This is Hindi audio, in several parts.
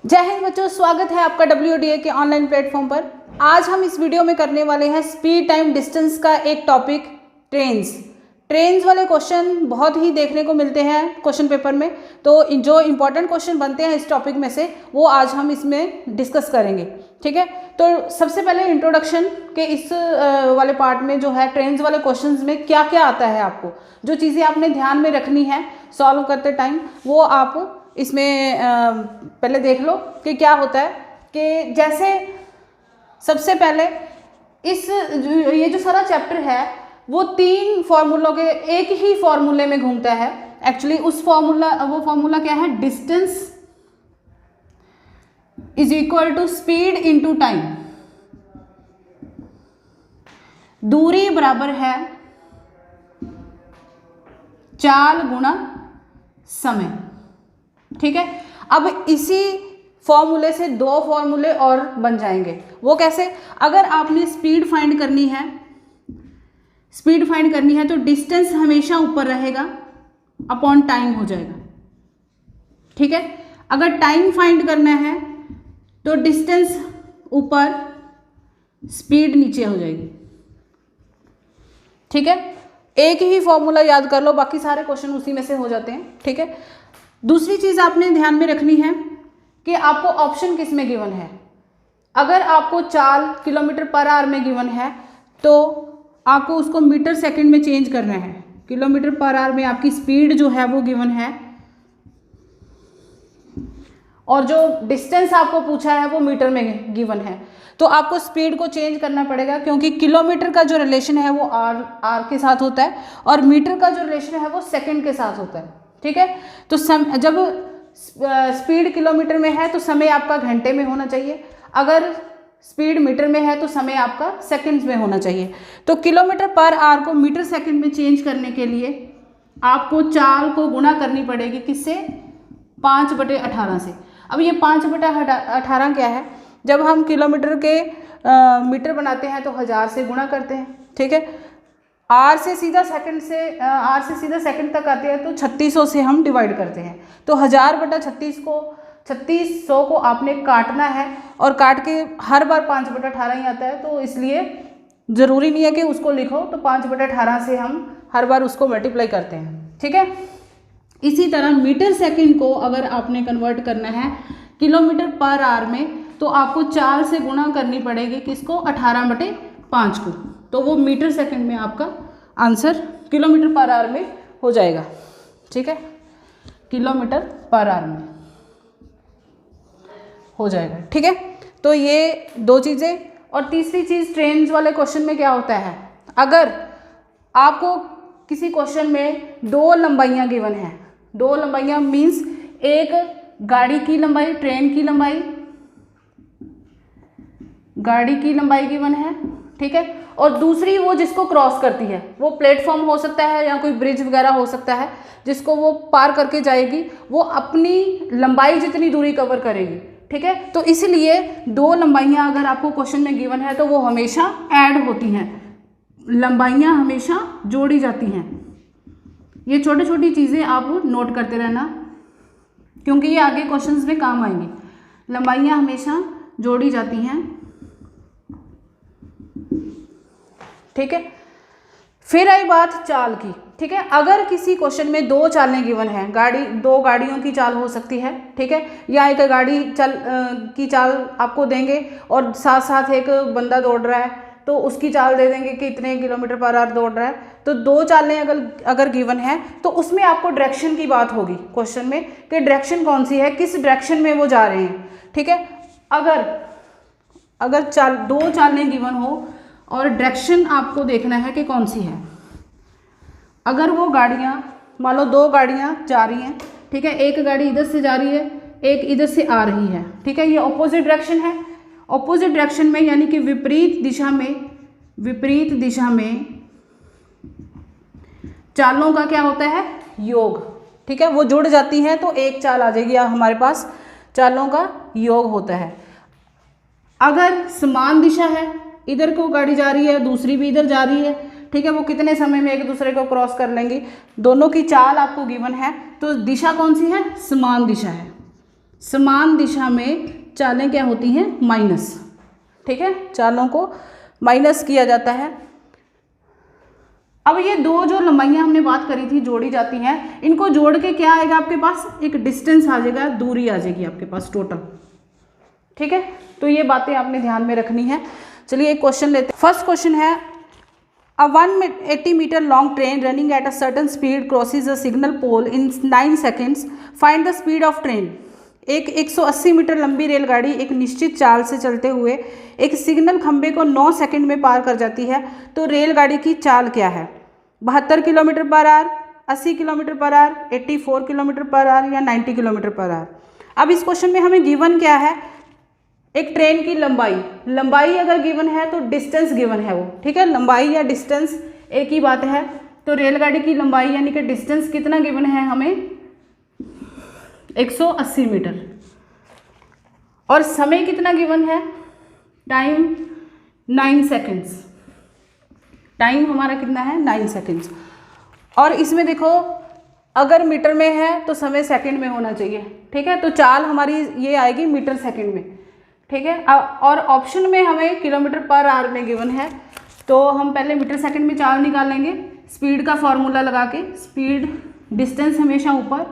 जय हिंद बच्चों, स्वागत है आपका WDA के ऑनलाइन प्लेटफॉर्म पर। आज हम इस वीडियो में करने वाले हैं स्पीड टाइम डिस्टेंस का एक टॉपिक ट्रेन्स वाले क्वेश्चन बहुत ही देखने को मिलते हैं क्वेश्चन पेपर में। तो जो इंपॉर्टेंट क्वेश्चन बनते हैं इस टॉपिक में से वो आज हम इसमें डिस्कस करेंगे। ठीक है, तो सबसे पहले इंट्रोडक्शन के इस वाले पार्ट में जो है ट्रेन्स वाले क्वेश्चंस में क्या क्या आता है, आपको जो चीज़ें आपने ध्यान में रखनी है सॉल्व करते टाइम वो आप इसमें पहले देख लो कि क्या होता है। कि जैसे सबसे पहले ये जो सारा चैप्टर है वो 3 फॉर्मूलों के एक ही फॉर्मूले में घूमता है। एक्चुअली वो फॉर्मूला क्या है? Distance is equal to speed into time. दूरी बराबर है चाल गुणा समय। ठीक है, अब इसी फॉर्मूले से 2 फॉर्मूले और बन जाएंगे। वो कैसे? अगर आपने स्पीड फाइंड करनी है तो डिस्टेंस हमेशा ऊपर रहेगा अपॉन टाइम हो जाएगा। ठीक है, अगर टाइम फाइंड करना है तो डिस्टेंस ऊपर स्पीड नीचे हो जाएगी। ठीक है, एक ही फॉर्मूला याद कर लो, बाकी सारे क्वेश्चन उसी में से हो जाते हैं। ठीक है, दूसरी चीज़ आपने ध्यान में रखनी है कि आपको ऑप्शन किस में गिवन है। अगर आपको चाल किलोमीटर पर आवर में गिवन है तो आपको उसको मीटर सेकंड में चेंज करना है। किलोमीटर पर आवर में आपकी स्पीड जो है वो गिवन है और जो डिस्टेंस आपको पूछा है वो मीटर में गिवन है, तो आपको स्पीड को चेंज करना पड़ेगा क्योंकि किलोमीटर का जो रिलेशन है वो आर के साथ होता है और मीटर का जो रिलेशन है वो सेकंड के साथ होता है। ठीक है, तो जब स्पीड किलोमीटर में है तो समय आपका घंटे में होना चाहिए, अगर स्पीड मीटर में है तो समय आपका सेकंड्स में होना चाहिए। तो किलोमीटर पर आवर को मीटर सेकंड में चेंज करने के लिए आपको चाल को गुणा करनी पड़ेगी किससे? 5/18 से। अब ये 5/18 क्या है? जब हम किलोमीटर के मीटर बनाते हैं तो 1000 से गुणा करते हैं। ठीक है, आर से सीधा सेकंड तक आते हैं तो 3600 से हम डिवाइड करते हैं। तो 3600 को आपने काटना है और काट के हर बार 5/18 ही आता है, तो इसलिए ज़रूरी नहीं है कि उसको लिखो, तो 5/18 से हम हर बार उसको मल्टीप्लाई करते हैं। ठीक है, इसी तरह मीटर सेकंड को अगर आपने कन्वर्ट करना है किलोमीटर पर आवर में तो आपको 4 से गुणा करनी पड़ेगी किसको? 18/5 को, तो वो मीटर सेकंड में आपका आंसर किलोमीटर पर आवर में हो जाएगा। ठीक है, किलोमीटर पर आवर में हो जाएगा। ठीक है, तो ये 2 चीज़ें। और तीसरी चीज़ ट्रेन्स वाले क्वेश्चन में क्या होता है? अगर आपको किसी क्वेश्चन में 2 लंबाइयाँ गिवन हैं, 2 लंबाइयाँ मीन्स एक गाड़ी की लंबाई, ट्रेन की लंबाई, गाड़ी की लंबाई गिवन है। ठीक है, और दूसरी वो जिसको क्रॉस करती है, वो प्लेटफॉर्म हो सकता है या कोई ब्रिज वगैरह हो सकता है जिसको वो पार करके जाएगी, वो अपनी लंबाई जितनी दूरी कवर करेगी। ठीक है, तो इसलिए 2 लंबाइयाँ अगर आपको क्वेश्चन में गिवन है तो वो हमेशा ऐड होती हैं, लंबाइयाँ हमेशा जोड़ी जाती हैं। ये छोटी छोटी चीज़ें आप नोट करते रहना क्योंकि ये आगे क्वेश्चंस में काम आएंगी। लंबाइयाँ हमेशा जोड़ी जाती हैं। ठीक है, फिर आई बात चाल की। ठीक है, अगर किसी क्वेश्चन में 2 चालें गिवन हैं, 2 गाड़ियों की चाल हो सकती है। ठीक है, या एक गाड़ी की चाल आपको देंगे और साथ साथ एक बंदा दौड़ रहा है तो उसकी चाल दे देंगे कि इतने किलोमीटर पर आवर दौड़ रहा है। तो 2 चालें अगर गिवन है तो उसमें आपको डायरेक्शन की बात होगी क्वेश्चन में कि डायरेक्शन कौन सी है, किस डायरेक्शन में वो जा रहे हैं। ठीक है, अगर 2 चालें गिवन हो और डायरेक्शन आपको देखना है कि कौन सी है। अगर वो गाड़ियाँ, मान लो 2 गाड़ियाँ जा रही हैं। ठीक है, एक गाड़ी इधर से जा रही है, एक इधर से आ रही है। ठीक है, ये ऑपोजिट डायरेक्शन है। ऑपोजिट डायरेक्शन में यानी कि विपरीत दिशा में चालों का क्या होता है? योग। ठीक है, वो जुड़ जाती हैं तो एक चाल आ जाएगी हमारे पास, चालों का योग होता है। अगर समान दिशा है, इधर को गाड़ी जा रही है, दूसरी भी इधर जा रही है, ठीक है, वो कितने समय में एक दूसरे को क्रॉस कर लेंगी, दोनों की चाल आपको गिवन है, तो दिशा कौन सी है? समान दिशा है। समान दिशा में चालें क्या होती हैं, माइनस। ठीक है, चालों को माइनस किया जाता है। अब ये दो जो लंबाइयाँ हमने बात करी थी जोड़ी जाती हैं, इनको जोड़ के क्या आएगा आपके पास, एक डिस्टेंस आ जाएगा, दूरी आ जाएगी आपके पास टोटल। ठीक है, तो ये बातें आपने ध्यान में रखनी है। चलिए एक क्वेश्चन लेते हैं। फर्स्ट क्वेश्चन है, a 180 metre long train running at a certain speed crosses a signal pole in 9 seconds, find the speed of train. एक 180 मीटर लंबी रेलगाड़ी एक निश्चित चाल से चलते हुए एक सिग्नल खंबे को 9 सेकंड में पार कर जाती है, तो रेलगाड़ी की चाल क्या है? 72 kilometre per our, 80 kilometre per our, 84 kilometre per our या 90 किलोमीटर पर आवर। अब इस क्वेश्चन में हमें गिवन क्या है, एक ट्रेन की लंबाई अगर गिवन है तो डिस्टेंस गिवन है वो। ठीक है, लंबाई या डिस्टेंस एक ही बात है। तो रेलगाड़ी की लंबाई यानी कि डिस्टेंस कितना गिवन है हमें, 180 मीटर। और समय कितना गिवन है, टाइम 9 सेकेंड्स। टाइम हमारा कितना है, 9 सेकेंड्स। और इसमें देखो अगर मीटर में है तो समय सेकंड में होना चाहिए। ठीक है, तो चाल हमारी ये आएगी मीटर सेकंड में। ठीक है, और ऑप्शन में हमें किलोमीटर पर आवर में गिवन है, तो हम पहले मीटर सेकंड में चाल निकालेंगे। स्पीड का फॉर्मूला लगा के, स्पीड डिस्टेंस हमेशा ऊपर,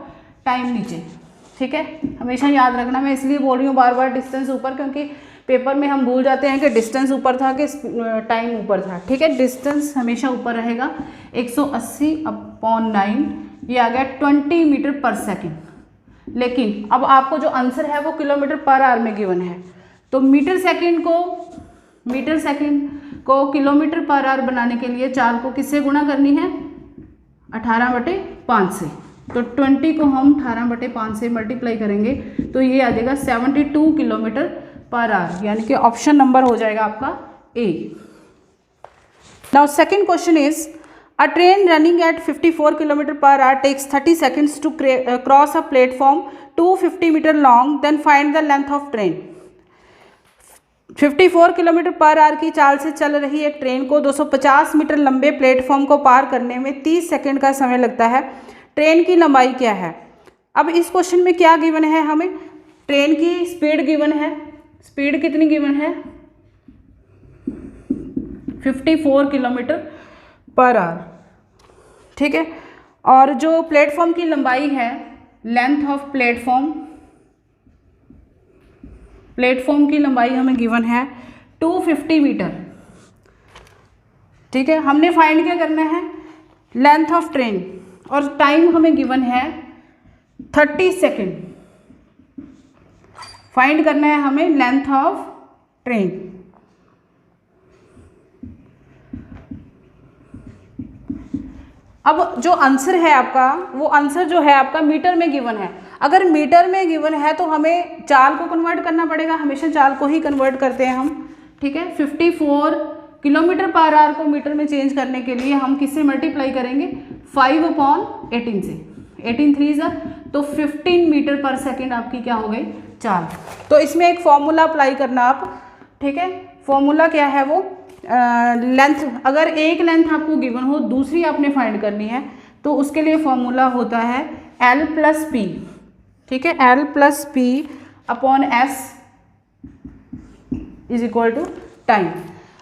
टाइम नीचे। ठीक है, हमेशा याद रखना, मैं इसलिए बोल रही हूँ बार बार डिस्टेंस ऊपर, क्योंकि पेपर में हम भूल जाते हैं कि डिस्टेंस ऊपर था कि टाइम ऊपर था। ठीक है, डिस्टेंस हमेशा ऊपर रहेगा। 180/9 ये आ गया 20 मीटर पर सेकेंड। लेकिन अब आपको जो आंसर है वो किलोमीटर पर आवर में गिवन है, तो मीटर सेकेंड को किलोमीटर पर आवर बनाने के लिए चाल को किससे गुणा करनी है, 18/5 से। तो 20 को हम 18/5 से मल्टीप्लाई करेंगे तो ये आ जाएगा 72 किलोमीटर पर आवर, यानी कि ऑप्शन नंबर हो जाएगा आपका A. Now second question is, a train running at 54 kilometre per hour takes 30 seconds to cross a platform 250 metre long, then find the length of train. 54 kilometre per hour की चाल से चल रही एक ट्रेन को 250 मीटर लंबे प्लेटफॉर्म को पार करने में 30 सेकंड का समय लगता है। ट्रेन की लंबाई क्या है? अब इस क्वेश्चन में क्या गिवन है, हमें ट्रेन की स्पीड गिवन है। स्पीड कितनी गिवन है, 54 किलोमीटर पर आवर। ठीक है, और जो प्लेटफॉर्म की लंबाई है, लेंथ ऑफ प्लेटफॉर्म की लंबाई हमें गिवन है 250 मीटर। ठीक है, हमने फाइंड क्या करना है, लेंथ ऑफ ट्रेन, और टाइम हमें गिवन है 30 सेकेंड। फाइंड करना है हमें लेंथ ऑफ ट्रेन। अब जो आंसर है आपका, वो आंसर जो है आपका मीटर में गिवन है। अगर मीटर में गिवन है तो हमें चाल को कन्वर्ट करना पड़ेगा, हमेशा चाल को ही कन्वर्ट करते हैं हम। ठीक है, 54 किलोमीटर पर आवर को मीटर में चेंज करने के लिए हम किससे मल्टीप्लाई करेंगे, 5/18 से। 18 3 तो 15 मीटर पर सेकेंड आपकी क्या हो गई, चाल। तो इसमें एक फॉर्मूला अप्लाई करना आप। ठीक है, फॉर्मूला क्या है वो, लेंथ, अगर एक लेंथ आपको गिवन हो, दूसरी आपने फाइंड करनी है, तो उसके लिए फॉर्मूला होता है L+P। ठीक है, L+P/S = टाइम।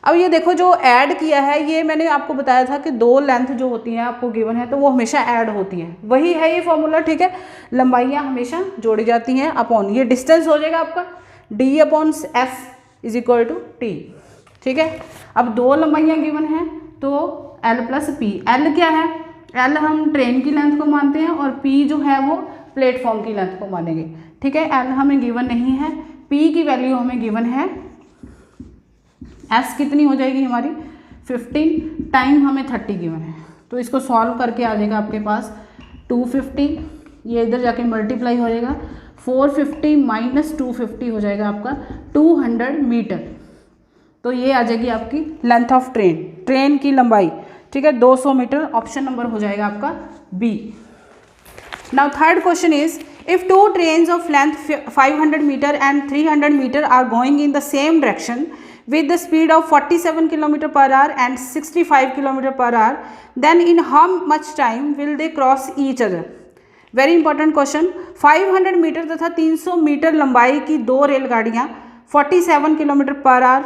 अब ये देखो जो ऐड किया है, ये मैंने आपको बताया था कि दो लेंथ जो होती हैं आपको गिवन है तो वो हमेशा ऐड होती हैं, वही है ये फॉर्मूला। ठीक है, लंबाइयाँ हमेशा जोड़ी जाती हैं अपॉन, ये डिस्टेंस हो जाएगा आपका D/S = T। ठीक है, अब दो लंबाइयाँ गिवन हैं तो L+P। L क्या है, L हम ट्रेन की लेंथ को मानते हैं और P जो है वो प्लेटफॉर्म की लेंथ को मानेंगे। ठीक है, L हमें गिवन नहीं है, P की वैल्यू हमें गिवन है, S कितनी हो जाएगी हमारी 15, टाइम हमें 30 गिवन है। तो इसको सॉल्व करके आ जाएगा आपके पास 250, ये इधर जाके मल्टीप्लाई हो जाएगा, 450 - 250 हो जाएगा आपका 200 मीटर। तो ये आ जाएगी आपकी लेंथ ऑफ ट्रेन की लंबाई। ठीक है, 200 मीटर, ऑप्शन नंबर हो जाएगा आपका B. Now third question is, if two trains of length 500 metre and 300 metre are going in the same direction with the speed of 47 km per hour and 65 km per hour, then in how much time will they cross each other? Very important question. 500 metre तथा 300 मीटर लंबाई की दो रेलगाड़ियाँ 47 किलोमीटर पर आवर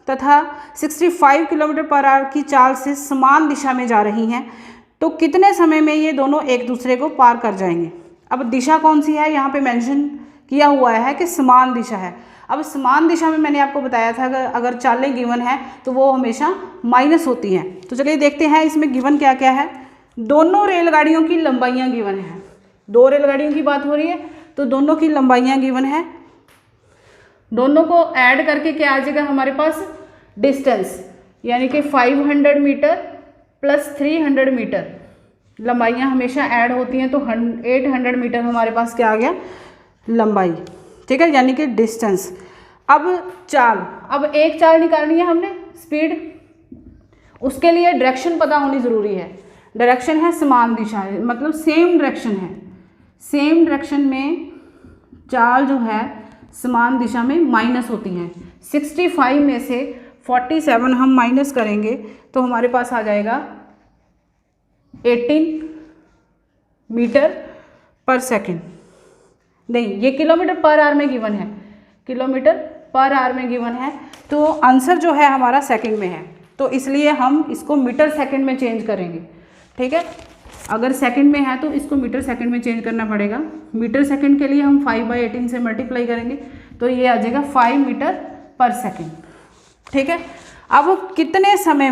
तथा 65 किलोमीटर पर आवर की चाल से समान दिशा में जा रही हैं, तो कितने समय में ये दोनों एक दूसरे को पार कर जाएंगे। अब दिशा कौन सी है यहाँ पे मेंशन किया हुआ है कि समान दिशा है। अब समान दिशा में मैंने आपको बताया था अगर चालें गिवन है तो वो हमेशा माइनस होती हैं। तो चलिए देखते हैं इसमें गिवन क्या क्या है। दोनों रेलगाड़ियों की लंबाइयाँ गिवन है, दो रेलगाड़ियों की बात हो रही है तो दोनों की लंबाइयाँ गिवन है। दोनों को ऐड करके क्या आ जाएगा हमारे पास, डिस्टेंस, यानी कि 500 मीटर प्लस 300 मीटर लंबाइयाँ हमेशा ऐड होती हैं, तो 800 मीटर हमारे पास क्या आ गया, लंबाई। ठीक है, यानी कि डिस्टेंस। अब चाल, अब एक चाल निकालनी है हमने, स्पीड, उसके लिए डायरेक्शन पता होनी ज़रूरी है। डायरेक्शन है समान दिशा है, मतलब सेम डायरेक्शन है। सेम डायरेक्शन में चाल जो है समान दिशा में माइनस होती हैं। 65 में से 47 हम माइनस करेंगे तो हमारे पास आ जाएगा 18 मीटर पर सेकंड। नहीं, ये किलोमीटर पर आवर में गिवन है, किलोमीटर पर आवर में गिवन है, तो आंसर जो है हमारा सेकंड में है, तो इसलिए हम इसको मीटर सेकंड में चेंज करेंगे। ठीक है, अगर सेकंड में है तो इसको मीटर सेकंड में चेंज करना पड़ेगा। मीटर सेकंड के लिए हम 5/18 से मल्टीप्लाई करेंगे तो ये आ जाएगा 5 मीटर पर सेकंड। ठीक है, अब कितने समय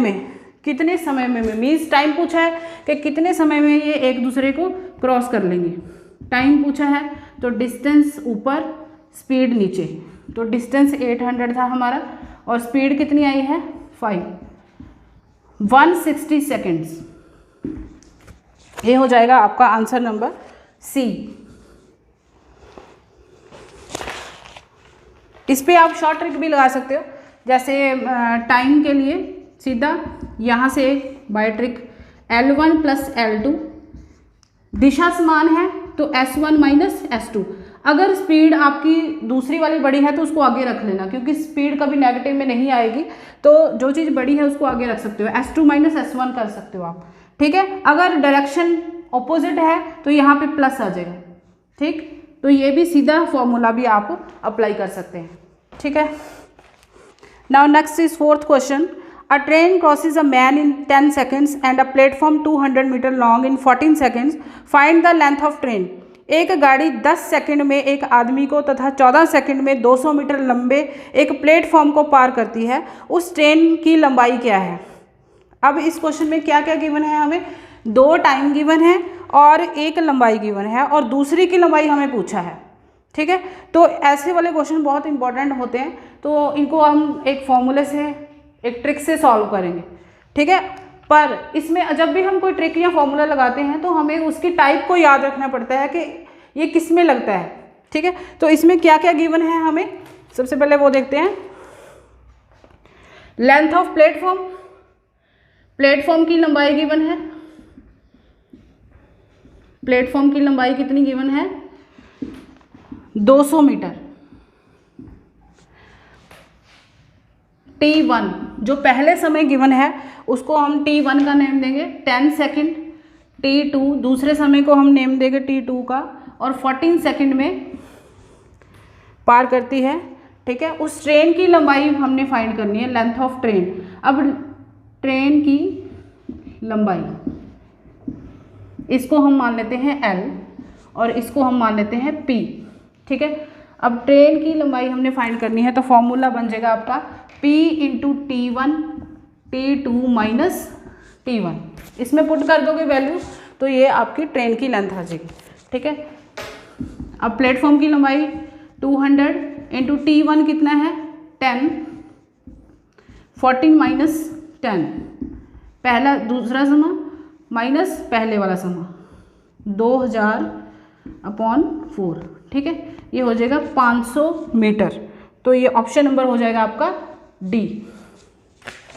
में मीन्स टाइम पूछा है कि कितने समय में ये एक दूसरे को क्रॉस कर लेंगे। टाइम पूछा है तो डिस्टेंस ऊपर, स्पीड नीचे, तो डिस्टेंस 800 था हमारा और स्पीड कितनी आई है 5, 160 सेकेंड्स। ये हो जाएगा आपका आंसर नंबर सी। इस पे आप शॉर्ट ट्रिक भी लगा सकते हो, जैसे टाइम के लिए सीधा यहाँ से bye trick L1 plus L2, दिशा समान है तो S1 माइनस S2। अगर स्पीड आपकी दूसरी वाली बड़ी है तो उसको आगे रख लेना, क्योंकि स्पीड कभी नेगेटिव में नहीं आएगी, तो जो चीज़ बड़ी है उसको आगे रख सकते हो, S2 माइनस S1 कर सकते हो आप। ठीक है, अगर डायरेक्शन ऑपोजिट है तो यहाँ पे प्लस आ जाएगा। ठीक, तो ये भी सीधा फॉर्मूला भी आप अप्लाई कर सकते हैं। ठीक है, now next is fourth question. A train crosses a man in 10 seconds and a platform 200 meter long in 14 seconds. Find the length of train. एक गाड़ी 10 सेकंड में एक आदमी को तथा 14 सेकंड में 200 मीटर लंबे एक प्लेटफॉर्म को पार करती है, उस ट्रेन की लंबाई क्या है। अब इस क्वेश्चन में क्या क्या गिवन है, हमें दो टाइम गिवन है और एक लंबाई गिवन है और दूसरी की लंबाई हमें पूछा है। ठीक है, तो ऐसे वाले क्वेश्चन बहुत इंपॉर्टेंट होते हैं, तो इनको हम एक फॉर्मूले से, एक ट्रिक से सॉल्व करेंगे। ठीक है, पर इसमें जब भी हम कोई ट्रिक या फॉर्मूला लगाते हैं तो हमें उसकी टाइप को याद रखना पड़ता है कि ये किस में लगता है। ठीक है, तो इसमें क्या क्या गिवन है हमें, सबसे पहले वो देखते हैं। लेंथ ऑफ प्लेटफॉर्म, प्लेटफॉर्म की लंबाई गिवन है, प्लेटफॉर्म की लंबाई कितनी गिवन है 200 मीटर। T1 जो पहले समय गिवन है उसको हम T1 का नेम देंगे 10 सेकेंड, T2 दूसरे समय को हम नेम देंगे T2 का, और 14 सेकेंड में पार करती है। ठीक है, उस ट्रेन की लंबाई हमने फाइंड करनी है, लेंथ ऑफ ट्रेन। अब ट्रेन की लंबाई, इसको हम मान लेते हैं L और इसको हम मान लेते हैं P। ठीक है, अब ट्रेन की लंबाई हमने फाइंड करनी है तो फॉर्मूला बन जाएगा आपका P into T1 T2 minus T1। इसमें पुट कर दोगे वैल्यू तो ये आपकी ट्रेन की लेंथ आ जाएगी। ठीक है, अब प्लेटफॉर्म की लंबाई 200 इंटू T1 कितना है 10, 14 माइनस 10, पहला दूसरा समा माइनस पहले वाला समा 2000/4। ठीक है, ये हो जाएगा 500 मीटर, तो ये ऑप्शन नंबर हो जाएगा आपका डी।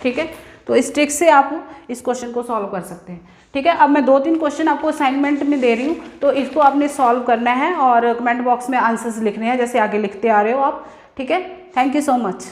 ठीक है, तो इस ट्रिक से आप इस क्वेश्चन को सॉल्व कर सकते हैं। ठीक है, अब मैं 2-3 क्वेश्चन आपको असाइनमेंट में दे रही हूँ, तो इसको आपने सॉल्व करना है और कमेंट बॉक्स में आंसर्स लिखने हैं जैसे आगे लिखते आ रहे हो आप। ठीक है, थैंक यू सो मच।